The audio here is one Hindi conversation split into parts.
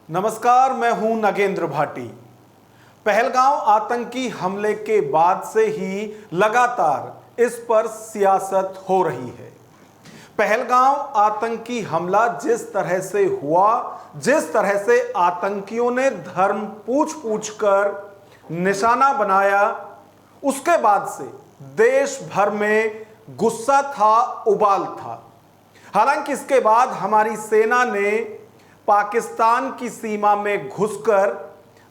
नमस्कार, मैं हूं नगेंद्र भाटी। पहलगांव आतंकी हमले के बाद से ही लगातार इस पर सियासत हो रही है। पहलगांव आतंकी हमला जिस तरह से हुआ, जिस तरह से आतंकियों ने धर्म पूछ पूछ कर निशाना बनाया, उसके बाद से देश भर में गुस्सा था, उबाल था। हालांकि इसके बाद हमारी सेना ने पाकिस्तान की सीमा में घुसकर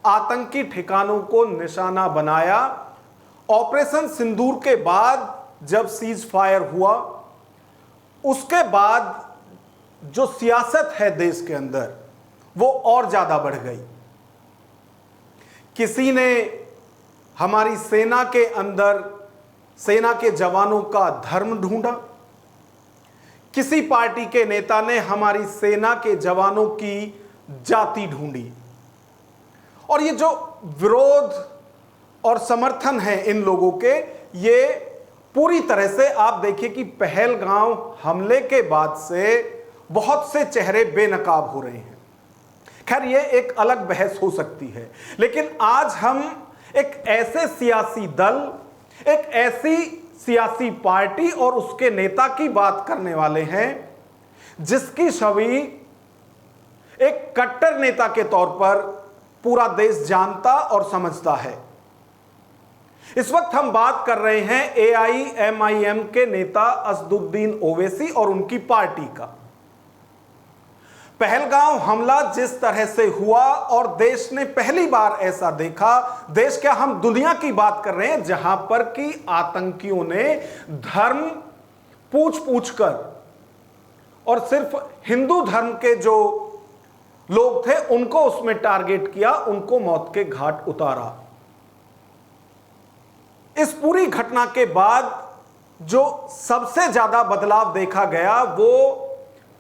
आतंकी ठिकानों को निशाना बनाया। ऑपरेशन सिंदूर के बाद जब सीज फायर हुआ, उसके बाद जो सियासत है देश के अंदर वो और ज्यादा बढ़ गई। किसी ने हमारी सेना के अंदर सेना के जवानों का धर्म ढूंढा, किसी पार्टी के नेता ने हमारी सेना के जवानों की जाति ढूंढी। और ये जो विरोध और समर्थन है इन लोगों के, ये पूरी तरह से आप देखिए कि पहलगांव हमले के बाद से बहुत से चेहरे बेनकाब हो रहे हैं। खैर, ये एक अलग बहस हो सकती है, लेकिन आज हम एक ऐसे सियासी दल, एक ऐसी सियासी पार्टी और उसके नेता की बात करने वाले हैं जिसकी छवि एक कट्टर नेता के तौर पर पूरा देश जानता और समझता है। इस वक्त हम बात कर रहे हैं AIMIM के नेता असदुद्दीन ओवैसी और उनकी पार्टी का। पहलगांव हमला जिस तरह से हुआ और देश ने पहली बार ऐसा देखा, देश क्या, हम दुनिया की बात कर रहे हैं, जहां पर कि आतंकियों ने धर्म पूछ पूछ कर और सिर्फ हिंदू धर्म के जो लोग थे उनको उसमें टारगेट किया, उनको मौत के घाट उतारा। इस पूरी घटना के बाद जो सबसे ज्यादा बदलाव देखा गया वो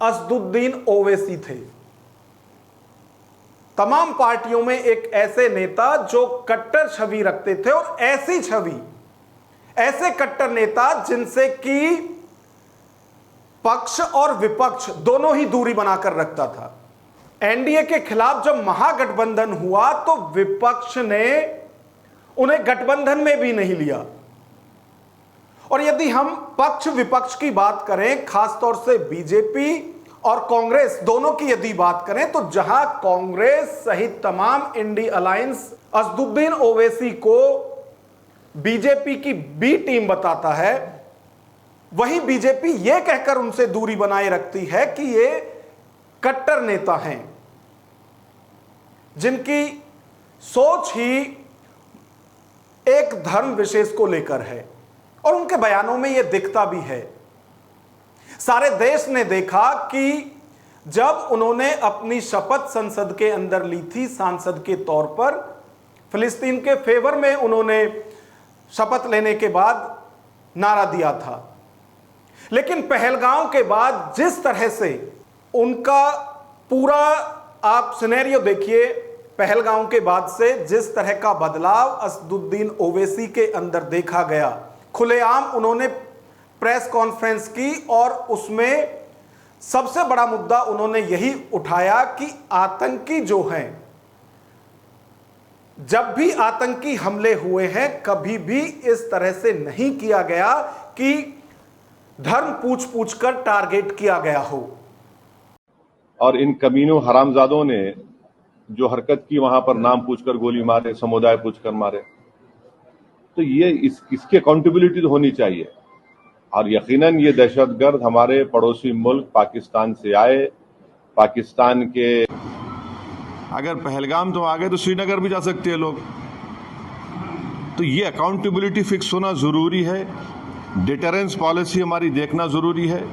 असदुद्दीन ओवैसी थे। तमाम पार्टियों में एक ऐसे नेता जो कट्टर छवि रखते थे, और ऐसी छवि, ऐसे कट्टर नेता जिनसे कि पक्ष और विपक्ष दोनों ही दूरी बनाकर रखता था। एनडीए के खिलाफ जब महागठबंधन हुआ तो विपक्ष ने उन्हें गठबंधन में भी नहीं लिया। और यदि हम पक्ष विपक्ष की बात करें, खासतौर से बीजेपी और कांग्रेस दोनों की यदि बात करें, तो जहां कांग्रेस सहित तमाम इंडी अलायंस असदुद्दीन ओवैसी को बीजेपी की बी टीम बताता है, वहीं बीजेपी यह कहकर उनसे दूरी बनाए रखती है कि ये कट्टर नेता हैं जिनकी सोच ही एक धर्म विशेष को लेकर है, और उनके बयानों में यह दिखता भी है। सारे देश ने देखा कि जब उन्होंने अपनी शपथ संसद के अंदर ली थी सांसद के तौर पर, फिलिस्तीन के फेवर में उन्होंने शपथ लेने के बाद नारा दिया था, लेकिन पहलगांव के बाद जिस तरह से उनका पूरा आप सिनेरियो देखिए, पहलगांव के बाद से जिस तरह का बदलाव असदुद्दीन ओवैसी के अंदर देखा गया। खुलेआम उन्होंने प्रेस कॉन्फ्रेंस की और उसमें सबसे बड़ा मुद्दा उन्होंने यही उठाया कि आतंकी जो हैं, जब भी आतंकी हमले हुए हैं कभी भी इस तरह से नहीं किया गया कि धर्म पूछ पूछ कर टारगेट किया गया हो। और इन कमीनों हरामजादों ने जो हरकत की, वहां पर नाम पूछकर गोली मारे, समुदाय पूछकर मारे, तो ये इसकी अकाउंटेबिलिटी तो होनी चाहिए। और यकीनन ये दहशतगर्द हमारे पड़ोसी मुल्क पाकिस्तान से आए। पाकिस्तान के अगर पहलगाम तो आ गए तो श्रीनगर भी जा सकते हैं लोग। तो ये अकाउंटेबिलिटी फिक्स होना जरूरी है, डिटरेंस पॉलिसी हमारी देखना जरूरी है,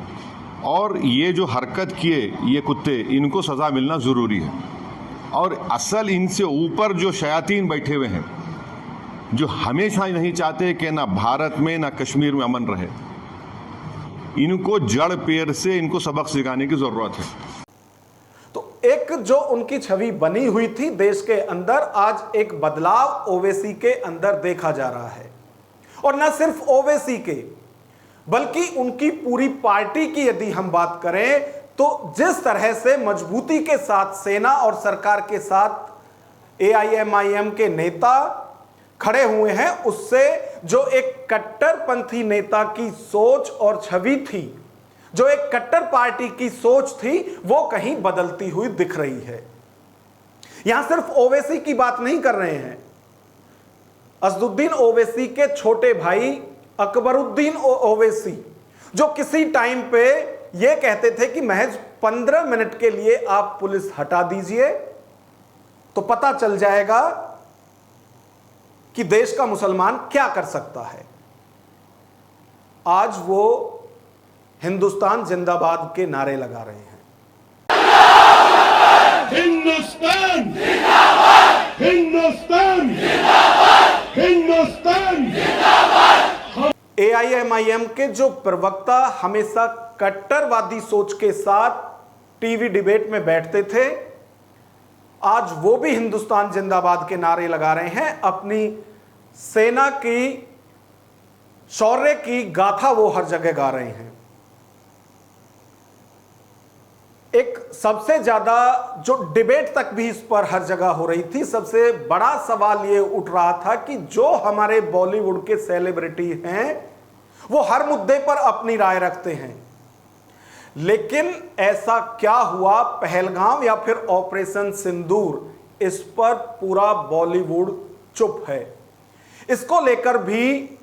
और ये जो हरकत किए ये कुत्ते, इनको सजा मिलना जरूरी है। और असल इनसे ऊपर जो शयातीन बैठे हुए हैं, जो हमेशा नहीं चाहते कि ना भारत में ना कश्मीर में अमन रहे, इनको जड़ पेड़ से इनको सबक सिखाने की जरूरत है। तो एक जो उनकी छवि बनी हुई थी देश के अंदर, आज एक बदलाव ओवैसी के अंदर देखा जा रहा है। और न सिर्फ ओवैसी के, बल्कि उनकी पूरी पार्टी की यदि हम बात करें तो जिस तरह से मजबूती के साथ सेना और सरकार के साथ एआईएमआईएम के नेता खड़े हुए हैं, उससे जो एक कट्टरपंथी नेता की सोच और छवि थी, जो एक कट्टर पार्टी की सोच थी, वो कहीं बदलती हुई दिख रही है। यहां सिर्फ ओवैसी की बात नहीं कर रहे हैं, असदुद्दीन ओवैसी के छोटे भाई अकबरुद्दीन ओवैसी, जो किसी टाइम पे ये कहते थे कि महज 15 मिनट के लिए आप पुलिस हटा दीजिए तो पता चल जाएगा कि देश का मुसलमान क्या कर सकता है। आज वो हिंदुस्तान जिंदाबाद के नारे लगा रहे हैं। हिंदुस्तान हिंदुस्तान हिंदुस्तान। एआईएमआईएम के जो प्रवक्ता हमेशा कट्टरवादी सोच के साथ टीवी डिबेट में बैठते थे, आज वो भी हिंदुस्तान जिंदाबाद के नारे लगा रहे हैं। अपनी सेना की शौर्य की गाथा वो हर जगह गा रहे हैं। एक सबसे ज्यादा जो डिबेट तक भी इस पर हर जगह हो रही थी, सबसे बड़ा सवाल ये उठ रहा था कि जो हमारे बॉलीवुड के सेलिब्रिटी हैं वो हर मुद्दे पर अपनी राय रखते हैं, लेकिन ऐसा क्या हुआ पहलगाम या फिर ऑपरेशन सिंदूर, इस पर पूरा बॉलीवुड चुप है। इसको लेकर भी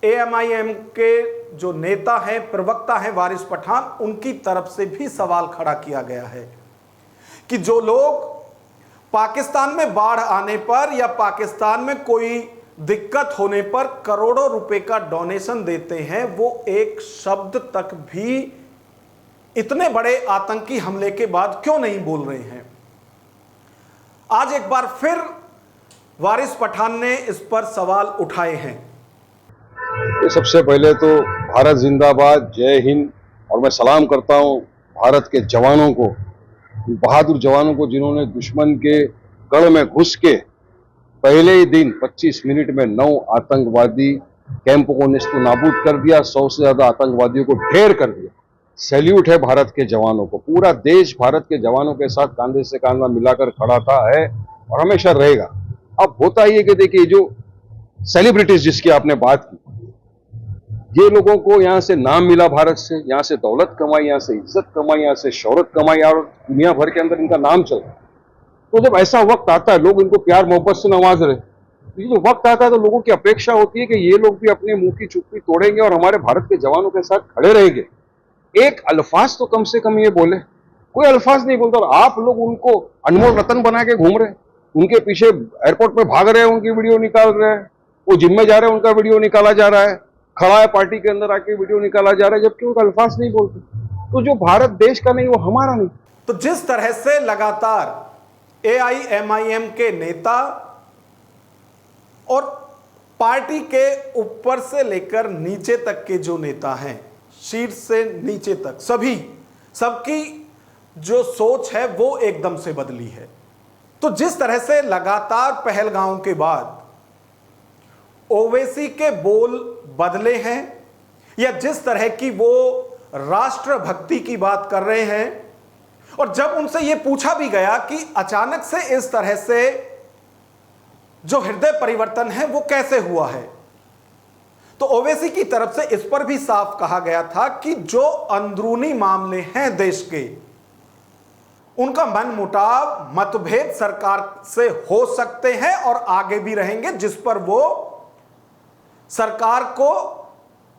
एएमआईएम के जो नेता हैं, प्रवक्ता हैं वारिस पठान, उनकी तरफ से भी सवाल खड़ा किया गया है कि जो लोग पाकिस्तान में बाढ़ आने पर या पाकिस्तान में कोई दिक्कत होने पर करोड़ों रुपए का डोनेशन देते हैं, वो एक शब्द तक भी इतने बड़े आतंकी हमले के बाद क्यों नहीं बोल रहे हैं। आज एक बार फिर वारिस पठान ने इस पर सवाल उठाए हैं। सबसे पहले तो भारत जिंदाबाद, जय हिंद, और मैं सलाम करता हूं भारत के जवानों को, बहादुर जवानों को, जिन्होंने दुश्मन के गढ़ में घुस के पहले ही दिन 25 मिनट में 9 आतंकवादी कैंपों को नेस्तु नाबूद कर दिया, 100 से ज्यादा आतंकवादियों को ढेर कर दिया। सैल्यूट है भारत के जवानों को। पूरा देश भारत के जवानों के साथ कांधे से कांधा मिलाकर खड़ा था, है और हमेशा रहेगा। अब होता ही है कि देखिए, जो सेलिब्रिटीज जिसकी आपने बात की, ये लोगों को यहाँ से नाम मिला, भारत से, यहाँ से दौलत कमाई, यहाँ से इज्जत कमाई, यहाँ से शौहरत कमाई, और दुनिया भर के अंदर इनका नाम चल रहा है। तो जब ऐसा वक्त आता है, लोग इनको प्यार मोहब्बत से नवाज रहे, तो ये जो वक्त आता है तो लोगों की अपेक्षा होती है कि ये लोग भी अपने मुंह की चुप्पी तोड़ेंगे और हमारे भारत के जवानों के साथ खड़े रहेंगे। एक अल्फाज तो कम से कम ये बोले। कोई अल्फाज नहीं बोलता, और आप लोग उनको अनमोल रतन बना के घूम रहे, उनके पीछे एयरपोर्ट पे भाग रहे हैं, उनकी वीडियो निकाल रहे हैं, वो जिम में जा रहे हैं, उनका वीडियो निकाला जा रहा है, खड़ा है पार्टी के अंदर आके वीडियो निकाला जा रहा है, जबकि उनका अल्फाज नहीं बोलते। तो जो भारत देश का नहीं वो हमारा नहीं। तो जिस तरह से लगातार एआईएमआईएम के नेता और पार्टी के ऊपर से लेकर नीचे तक के जो नेता हैं, शीर्ष से नीचे तक सबकी जो सोच है वो एकदम से बदली है। तो जिस तरह से लगातार पहलगाम के बाद ओवैसी के बोल बदले हैं, या जिस तरह की वो राष्ट्रभक्ति की बात कर रहे हैं, और जब उनसे यह पूछा भी गया कि अचानक से इस तरह से जो हृदय परिवर्तन है वो कैसे हुआ है, तो ओवैसी की तरफ से इस पर भी साफ कहा गया था कि जो अंदरूनी मामले हैं देश के, उनका मनमुटाव, मतभेद सरकार से हो सकते हैं और आगे भी रहेंगे, जिस पर वो सरकार को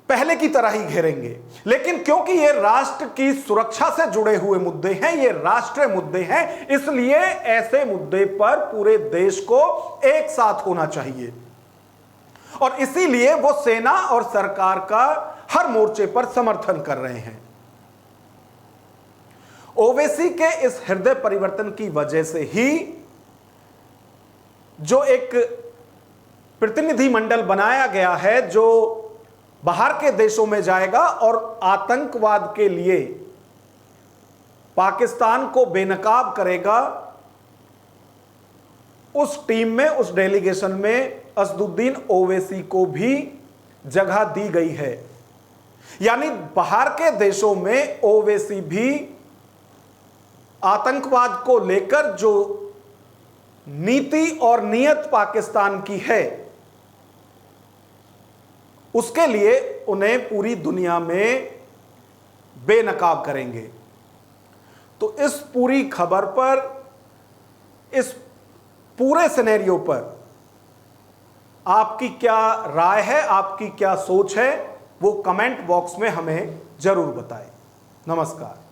पहले की तरह ही घेरेंगे। लेकिन क्योंकि ये राष्ट्र की सुरक्षा से जुड़े हुए मुद्दे हैं, ये राष्ट्रीय मुद्दे हैं, इसलिए ऐसे मुद्दे पर पूरे देश को एक साथ होना चाहिए, और इसीलिए वो सेना और सरकार का हर मोर्चे पर समर्थन कर रहे हैं। ओवैसी के इस हृदय परिवर्तन की वजह से ही जो एक प्रतिनिधि मंडल बनाया गया है, जो बाहर के देशों में जाएगा और आतंकवाद के लिए पाकिस्तान को बेनकाब करेगा, उस टीम में, उस डेलीगेशन में असदुद्दीन ओवैसी को भी जगह दी गई है। यानी बाहर के देशों में ओवैसी भी आतंकवाद को लेकर जो नीति और नीयत पाकिस्तान की है, उसके लिए उन्हें पूरी दुनिया में बेनकाब करेंगे। तो इस पूरी खबर पर, इस पूरे सिनेरियो पर आपकी क्या राय है, आपकी क्या सोच है, वो कमेंट बॉक्स में हमें जरूर बताएं। नमस्कार।